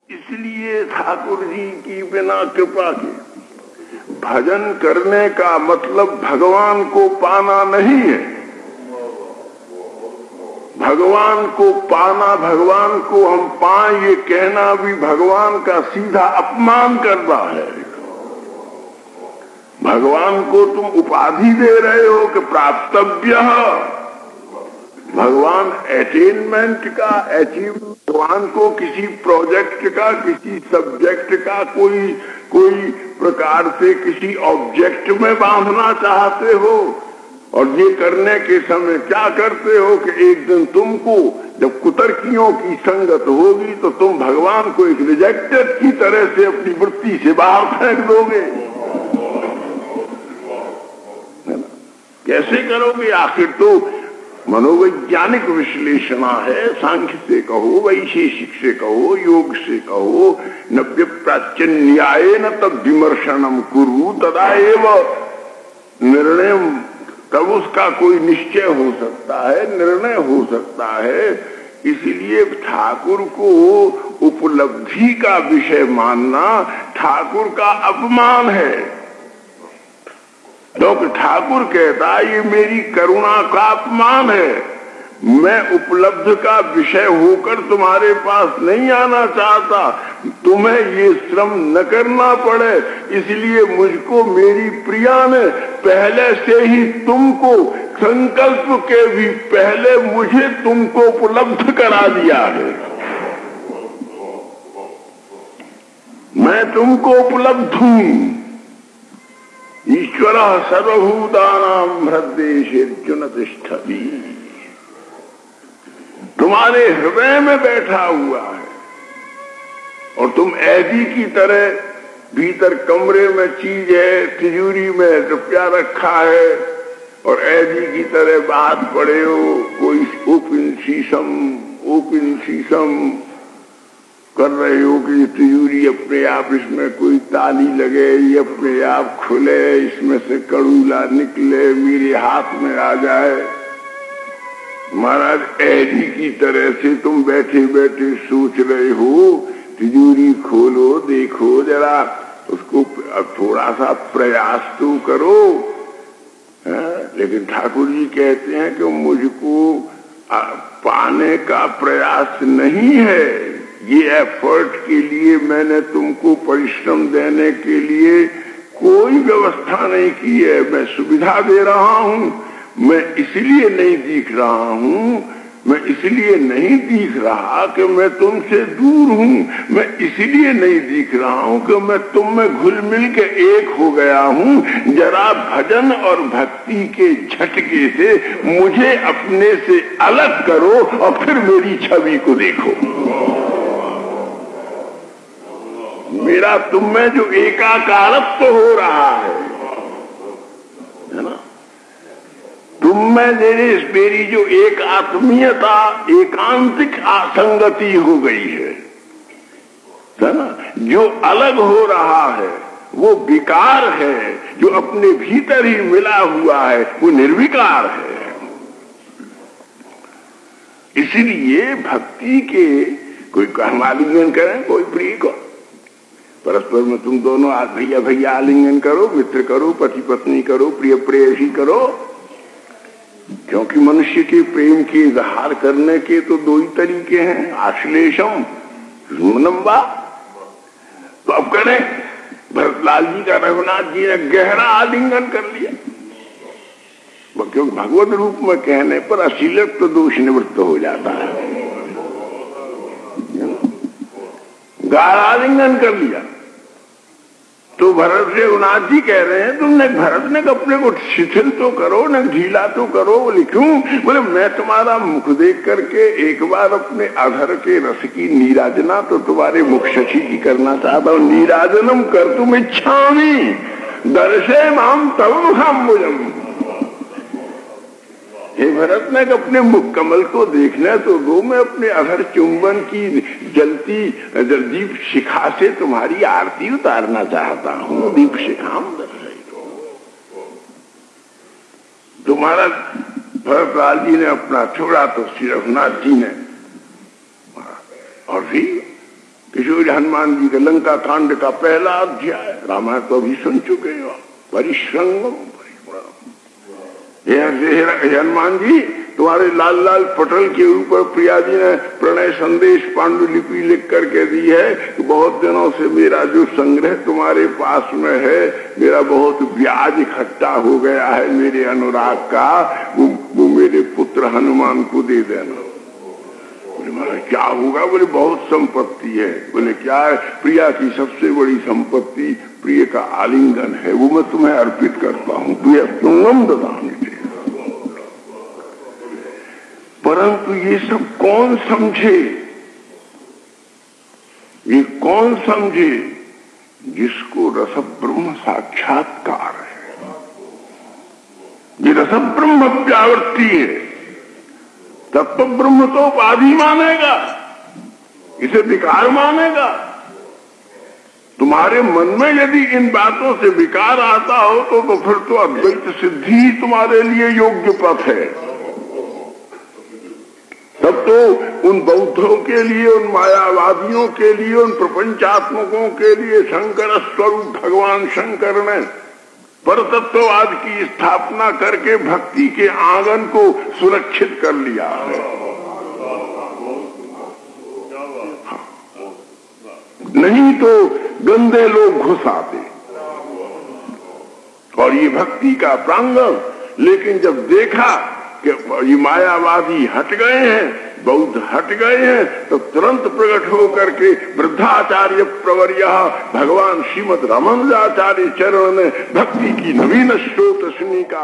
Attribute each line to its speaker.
Speaker 1: इसलिए ठाकुर जी की बिना कृपा के भजन करने का मतलब भगवान को पाना नहीं है। भगवान को पाना, भगवान को हम पाएं, ये कहना भी भगवान का सीधा अपमान करना है। भगवान को तुम उपाधि दे रहे हो कि प्राप्तव्य। भगवान अटेनमेंट का, अचीव, भगवान को किसी प्रोजेक्ट का, किसी सब्जेक्ट का कोई प्रकार से किसी ऑब्जेक्ट में बांधना चाहते हो। और ये करने के समय क्या करते हो कि एक दिन तुमको जब कुतर्कियों की संगत होगी तो तुम भगवान को एक रिजेक्टेड की तरह से अपनी वृत्ति से बाहर फेंक दोगे। कैसे करोगे? आखिर तो मनोवैज्ञानिक विश्लेषणा है। सांख्य से कहो, वैशेषिक से कहो, योग से कहो, नव्य प्राच्य न्याय न तब विमर्शनम कुरु तदा एव निर्णय, तब उसका कोई निश्चय हो सकता है, निर्णय हो सकता है। इसलिए ठाकुर को उपलब्धि का विषय मानना ठाकुर का अपमान है। क्योंकि ठाकुर कहता है ये मेरी करुणा का अपमान है। मैं उपलब्ध का विषय होकर तुम्हारे पास नहीं आना चाहता, तुम्हें ये श्रम न करना पड़े, इसलिए मुझको मेरी प्रिया ने पहले से ही तुमको, संकल्प के भी पहले मुझे तुमको उपलब्ध करा दिया है। मैं तुमको उपलब्ध हूं। ईश्वर सर्वभूतानां हृदयेषु तिष्ठति, तुम्हारे हृदय में बैठा हुआ है। और तुम ऐदी की तरह भीतर कमरे में चीज है, तिजोरी में रुपया रखा है, और ऐदी की तरह बात पड़े हो। कोई ओपन शीशम कर रहे हो कि तिजोरी अपने आप, इसमें कोई ताली लगे, ये अपने आप खुले, इसमें से कड़ूला निकले, मेरे हाथ में आ जाए। महाराज ऐदी की तरह से तुम बैठे बैठे सोच रहे हो, तिजोरी खोलो, देखो जरा, उसको थोड़ा सा प्रयास तो करो। लेकिन ठाकुर जी कहते हैं कि मुझको पाने का प्रयास नहीं है। ये एफर्ट के लिए मैंने तुमको परिश्रम देने के लिए कोई व्यवस्था नहीं की है। मैं सुविधा दे रहा हूं। मैं इसलिए नहीं दिख रहा हूं, मैं इसलिए नहीं दिख रहा कि मैं तुमसे दूर हूं। मैं इसलिए नहीं दिख रहा हूं कि मैं तुम में घुल मिल के एक हो गया हूं। जरा भजन और भक्ति के झटके से मुझे अपने से अलग करो और फिर मेरी छवि को देखो। मेरा तुम में जो एकाकारत्व हो रहा है ना, तुम में मेरी जो एक आत्मीयता, एकांतिक आसंगति हो गई है ना, जो अलग हो रहा है वो विकार है। जो अपने भीतर ही मिला हुआ है वो निर्विकार है। इसलिए भक्ति के कोई हम आलिंगन करें, कोई प्रिय को परस्पर में तुम दोनों भैया भैया आलिंगन करो, मित्र करो, पति पत्नी करो, प्रिय प्रेयसी करो। क्योंकि मनुष्य के प्रेम के इजहार करने के तो दो ही तरीके हैं, आश्लेषम, जुम्नम्बा। तो अब करें, भरतलाल जी का रघुनाथ जी ने गहरा आलिंगन कर लिया। क्योंकि भगवत रूप में कहने पर अश्लीलत्व तो दोष निवृत्त हो जाता है। गाढ़ा आलिंगन कर लिया। तो भरत रघुनाथ जी कह रहे हैं, तुमने भरत ने अपने को शिथिल तो करो, न ढीला तो करो। बोले क्यों? बोले मैं तुम्हारा मुख देख करके एक बार अपने अधर के रस की नीराजना तो तुम्हारे मुख शशि की करना चाहता हूं। नीराजनम कर तुम इच्छामी दर्शे माम तव मुखम्बुजम। हे भरत ने अपने मुख कमल को देखना तो दो, मैं अपने अधर चुंबन की जलती दीप शिखा से तुम्हारी आरती उतारना चाहता हूं। दीप शिखा तुम्हारा भरतलाल जी ने अपना छोड़ा तो श्री रघुनाथ जी ने, और भी किशोर हनुमान जी के लंका कांड का पहला अध्याय, रामायण तो अभी सुन चुके हो। परिश्रंगम हनुमान जी, तुम्हारे लाल लाल पटल के ऊपर प्रिया जी ने प्रणय संदेश पांडुलिपि लिख करके दी है कि बहुत दिनों से मेरा जो संग्रह तुम्हारे पास में है, मेरा बहुत ब्याज इकट्ठा हो गया है मेरे अनुराग का, वो मेरे पुत्र हनुमान को दे देना। बोले महाराज क्या होगा? बोले बहुत संपत्ति है। बोले क्या है? प्रिया की सबसे बड़ी संपत्ति प्रिय का आलिंगन है, वो मैं तुम्हें अर्पित करता हूँ, प्रिय तुम ददामि। परंतु ये सब कौन समझे? ये कौन समझे? जिसको रस ब्रह्म साक्षात्कार है, ये रस ब्रह्म व्यावृत्ति है। तत्व ब्रह्म तो उपाधि मानेगा, इसे विकार मानेगा। तुम्हारे मन में यदि इन बातों से विकार आता हो तो फिर तो अद्वैत सिद्धि ही तुम्हारे लिए योग्य पथ है। तब तो उन बौद्धों के लिए, उन मायावादियों के लिए, उन प्रपंचात्मकों के लिए शंकर स्वरूप भगवान शंकर ने परतत्ववाद की स्थापना करके भक्ति के आंगन को सुरक्षित कर लिया है। नहीं तो गंदे लोग घुस आते और ये भक्ति का प्रांगण। लेकिन जब देखा कि ये मायावादी हट गए हैं, बौद्ध हट गए हैं, तो तुरंत प्रकट होकर के वृद्धाचार्य प्रवर्य भगवान श्रीमद रामानुजाचार्य चरण ने भक्ति की नवीन स्रोत का